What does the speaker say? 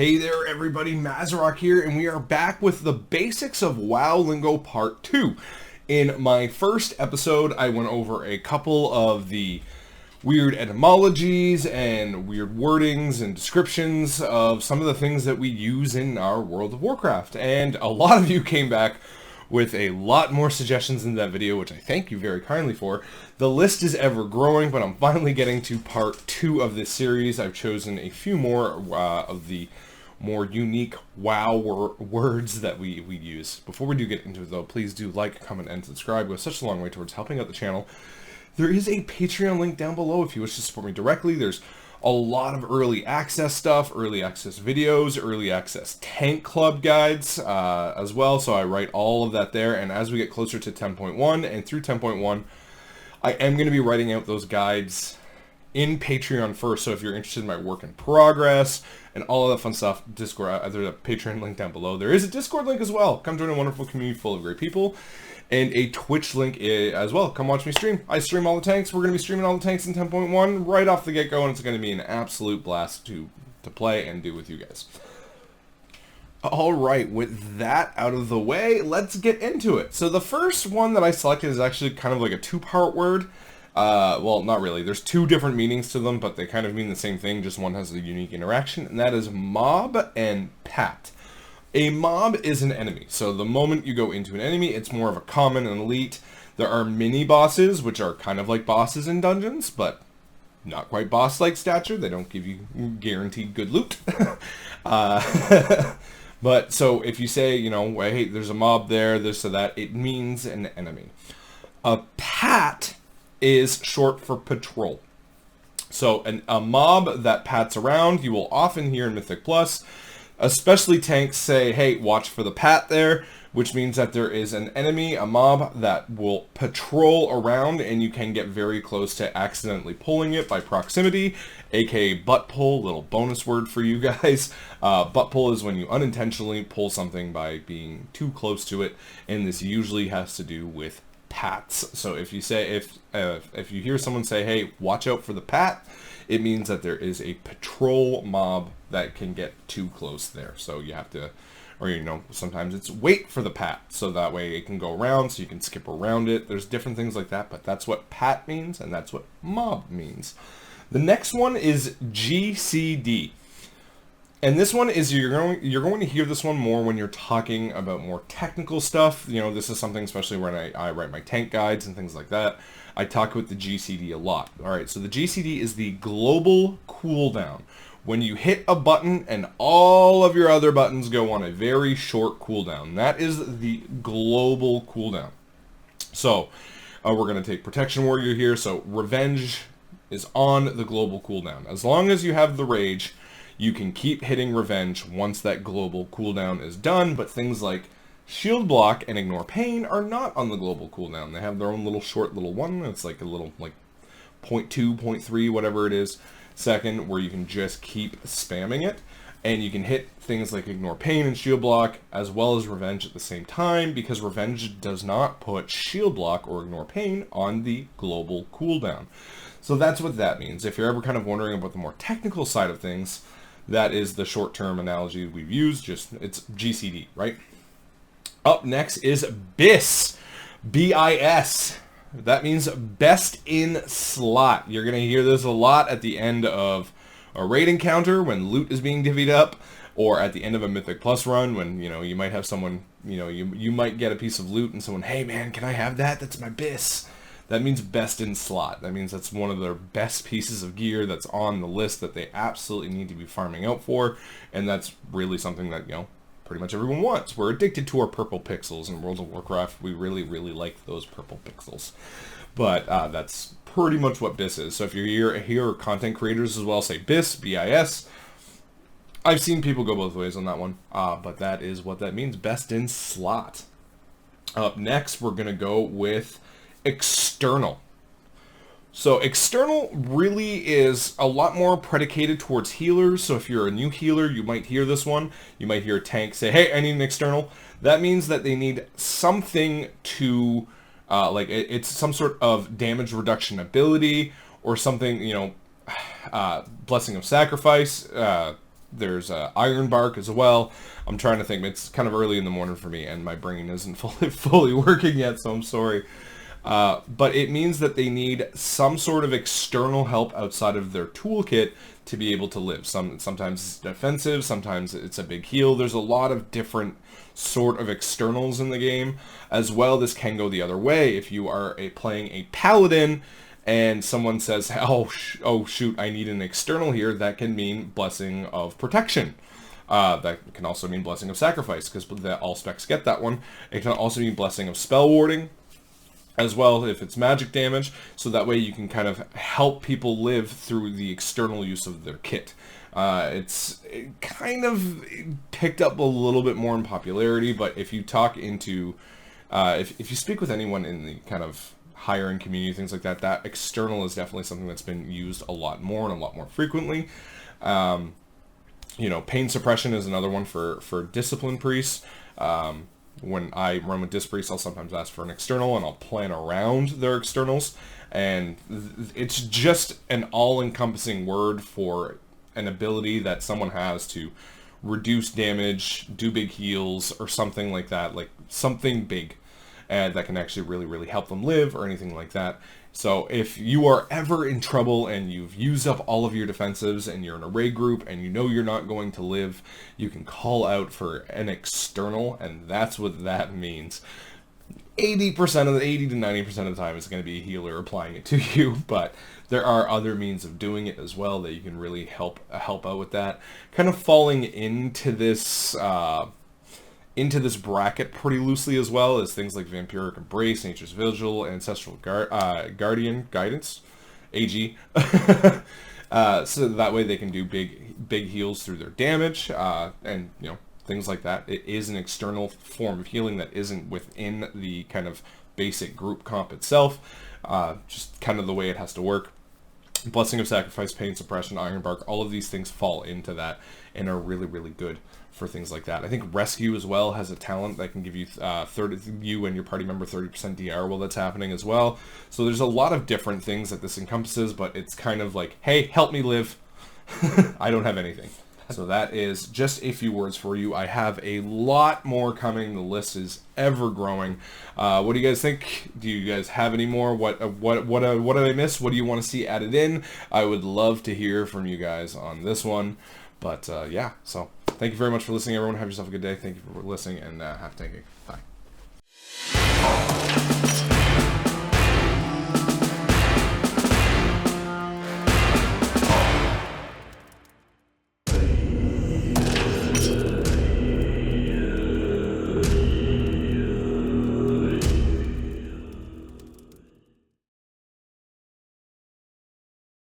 Hey there everybody, Mazarok here, and we are back with the basics of WoW Lingo Part 2. In my first episode, I went over a couple of the weird etymologies and weird wordings and descriptions of some of the things that we use in our World of Warcraft. And a lot of you came back with a lot more suggestions in that video, which I thank you very kindly for. The list is ever growing, but I'm finally getting to part 2 of this series. I've chosen a few more of the more unique WoW words that we use. Before we do get into it though, please do like, comment, and subscribe. It goes such a long way towards helping out the channel. There is a Patreon link down below if you wish to support me directly. There's a lot of early access stuff, early access videos, early access tank club guides as well. So I write all of that there. And as we get closer to 10.1 and through 10.1, I am going to be writing out those guides in Patreon first. So if you're interested in my work in progress and all of that fun stuff, Discord, there's a Patreon link down below. There is a Discord link as well. Come join a wonderful community full of great people. And a Twitch link as well. Come watch me stream. I stream all the tanks. We're going to be streaming all the tanks in 10.1 right off the get-go, and it's going to be an absolute blast to play and do with you guys. Alright, with that out of the way, let's get into it. So the first one that I selected is actually kind of like a two-part word. Well, not really. There's two different meanings to them, but they kind of mean the same thing, just one has a unique interaction, and that is mob and pat. A mob is an enemy, so the moment you go into an enemy, it's more of a common and elite. There are mini-bosses, which are kind of like bosses in dungeons, but not quite boss-like stature. They don't give you guaranteed good loot. But, so if you say, you know, hey, there's a mob there, this or that, it means an enemy. A pat is short for patrol. So, a mob that pats around, you will often hear in Mythic Plus, especially tanks, say, hey, watch for the pat there, which means that there is an enemy, a mob, that will patrol around, and you can get very close to accidentally pulling it by proximity, aka butt pull, little bonus word for you guys. Butt pull is when you unintentionally pull something by being too close to it, and this usually has to do with pats. So if you say, if you hear someone say, hey, watch out for the pat, it means that there is a patrol mob that can get too close there. So you have to, or you know, sometimes it's wait for the pat, so that way it can go around, so you can skip around it. There's different things like that, but that's what pat means, and that's what mob means. The next one is GCD. And this one is, you're going to hear this one more when you're talking about more technical stuff. You know, this is something, especially when I write my tank guides and things like that, I talk with the GCD a lot. Alright, so the GCD is the global cooldown. When you hit a button and all of your other buttons go on a very short cooldown. That is the global cooldown. So, we're going to take Protection Warrior here. So, Revenge is on the global cooldown. As long as you have the Rage, you can keep hitting Revenge once that global cooldown is done, but things like Shield Block and Ignore Pain are not on the global cooldown. They have their own little short little one. It's like a little, like, 0.2, 0.3, whatever it is, second, where you can just keep spamming it. And you can hit things like Ignore Pain and Shield Block, as well as Revenge at the same time, because Revenge does not put Shield Block or Ignore Pain on the global cooldown. So that's what that means. If you're ever kind of wondering about the more technical side of things, that is the short-term analogy we've used, just, it's GCD, right? Up next is BIS. B-I-S. That means best in slot. You're going to hear this a lot at the end of a raid encounter when loot is being divvied up, or at the end of a Mythic Plus run when, you know, you might have someone, you know, you might get a piece of loot and someone, hey man, can I have that? That's my BIS. That means best in slot. That means that's one of their best pieces of gear that's on the list that they absolutely need to be farming out for, and that's really something that, you know, pretty much everyone wants. We're addicted to our purple pixels in World of Warcraft. We really, really like those purple pixels. But that's pretty much what BIS is. So if you're here content creators as well, say BIS, B-I-S. I've seen people go both ways on that one, but that is what that means, best in slot. Up next, we're going to go with external. So external really is a lot more predicated towards healers. So if you're a new healer, you might hear this one. You might hear a tank say, hey, I need an external. That means that they need something to, like it's some sort of damage reduction ability or something, you know, Blessing of Sacrifice, There's iron bark as well. I'm trying to think. It's kind of early in the morning for me, and my brain isn't fully working yet, so I'm sorry. But it means that they need some sort of external help outside of their toolkit to be able to live. Sometimes it's defensive, sometimes it's a big heal. There's a lot of different sort of externals in the game. As well, this can go the other way. If you are playing a paladin and someone says, oh shoot, I need an external here, that can mean Blessing of Protection. That can also mean Blessing of Sacrifice, because all specs get that one. It can also mean Blessing of Spell Warding as well if it's magic damage, so that way you can kind of help people live through the external use of their kit. It kind of picked up a little bit more in popularity, but if you talk into, if you speak with anyone in the kind of higher end community, things like that, that external is definitely something that's been used a lot more and a lot more frequently. Pain suppression is another one for discipline priests. When I run with disc priests, I'll sometimes ask for an external, and I'll plan around their externals. And it's just an all-encompassing word for an ability that someone has to reduce damage, do big heals, or something like that, like something big that can actually really, really help them live, or anything like that. So if you are ever in trouble and you've used up all of your defensives and you're in a raid group and you know you're not going to live, you can call out for an external, and that's what that means. 80 to 90% of the time it's going to be a healer applying it to you, but there are other means of doing it as well that you can really help out with that. Kind of falling into this bracket pretty loosely as well as things like Vampiric Embrace, Nature's Vigil, Ancestral Guardian Guidance, AG. So that way they can do big heals through their damage, and things like that. It is an external form of healing that isn't within the kind of basic group comp itself. Just kind of the way it has to work. Blessing of Sacrifice, Pain Suppression, Iron Bark, all of these things fall into that and are really, really good for things like that. I think Rescue as well has a talent that can give you you and your party member 30% DR while that's happening as well. So there's a lot of different things that this encompasses, but it's kind of like, hey, help me live. I don't have anything. So that is just a few words for you. I have a lot more coming. The list is ever growing. What do you guys think? Do you guys have any more? What did I miss? What do you want to see added in? I would love to hear from you guys on this one. But yeah, so thank you very much for listening, everyone. Have yourself a good day. Thank you for listening, and have a tanking. Bye.